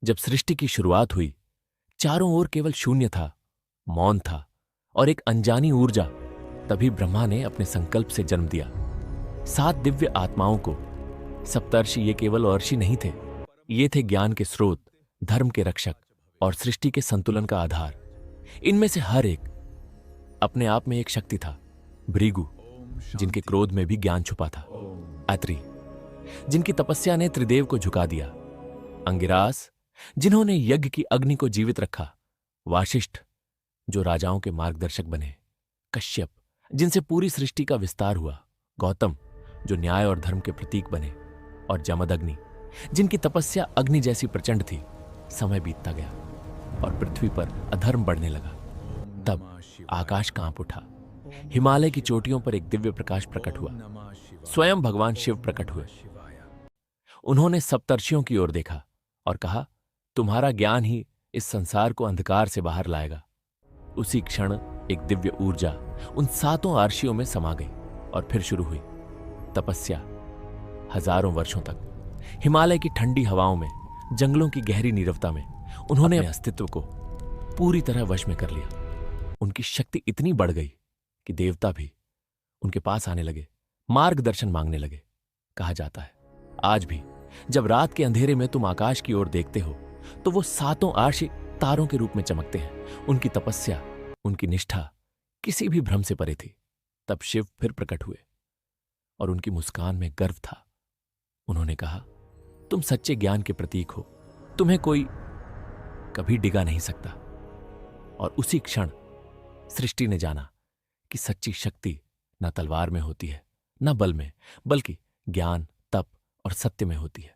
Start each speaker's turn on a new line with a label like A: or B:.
A: जब सृष्टि की शुरुआत हुई, चारों ओर केवल शून्य था, मौन था और एक अनजानी ऊर्जा। तभी ब्रह्मा ने अपने संकल्प से जन्म दिया 7 दिव्य आत्माओं को। सप्तर्षि ये केवल अर्षि नहीं थे, ये थे ज्ञान के स्रोत, धर्म के रक्षक और सृष्टि के संतुलन का आधार। इनमें से हर एक अपने आप में एक शक्ति था। भृगु, जिनके क्रोध में भी ज्ञान छुपा था। अत्रि, जिनकी तपस्या ने त्रिदेव को झुका दिया। अंगिरास, जिन्होंने यज्ञ की अग्नि को जीवित रखा। वाशिष्ठ, जो राजाओं के मार्गदर्शक बने। कश्यप, जिनसे पूरी सृष्टि का विस्तार हुआ। गौतम, जो न्याय और धर्म के प्रतीक बने। और जमदग्नि, जिनकी तपस्या अग्नि जैसी प्रचंड थी। समय बीतता गया और पृथ्वी पर अधर्म बढ़ने लगा। तब आकाश कांप उठा। हिमालय की चोटियों पर एक दिव्य प्रकाश प्रकट हुआ। स्वयं भगवान शिव प्रकट हुए। उन्होंने सप्तर्षियों की ओर देखा और कहा, तुम्हारा ज्ञान ही इस संसार को अंधकार से बाहर लाएगा। उसी क्षण एक दिव्य ऊर्जा उन 7 आर्षियों में समा गई और फिर शुरू हुई तपस्या। हजारों वर्षों तक हिमालय की ठंडी हवाओं में, जंगलों की गहरी नीरवता में उन्होंने अपने अस्तित्व को पूरी तरह वश में कर लिया। उनकी शक्ति इतनी बढ़ गई कि देवता भी उनके पास आने लगे, मार्गदर्शन मांगने लगे। कहा जाता है, आज भी जब रात के अंधेरे में तुम आकाश की ओर देखते हो तो वो 7 आर्षि तारों के रूप में चमकते हैं। उनकी तपस्या, उनकी निष्ठा किसी भी भ्रम से परे थी। तब शिव फिर प्रकट हुए और उनकी मुस्कान में गर्व था। उन्होंने कहा, तुम सच्चे ज्ञान के प्रतीक हो, तुम्हें कोई कभी डिगा नहीं सकता। और उसी क्षण सृष्टि ने जाना कि सच्ची शक्ति न तलवार में होती है, न बल में, बल्कि ज्ञान, तप और सत्य में होती है।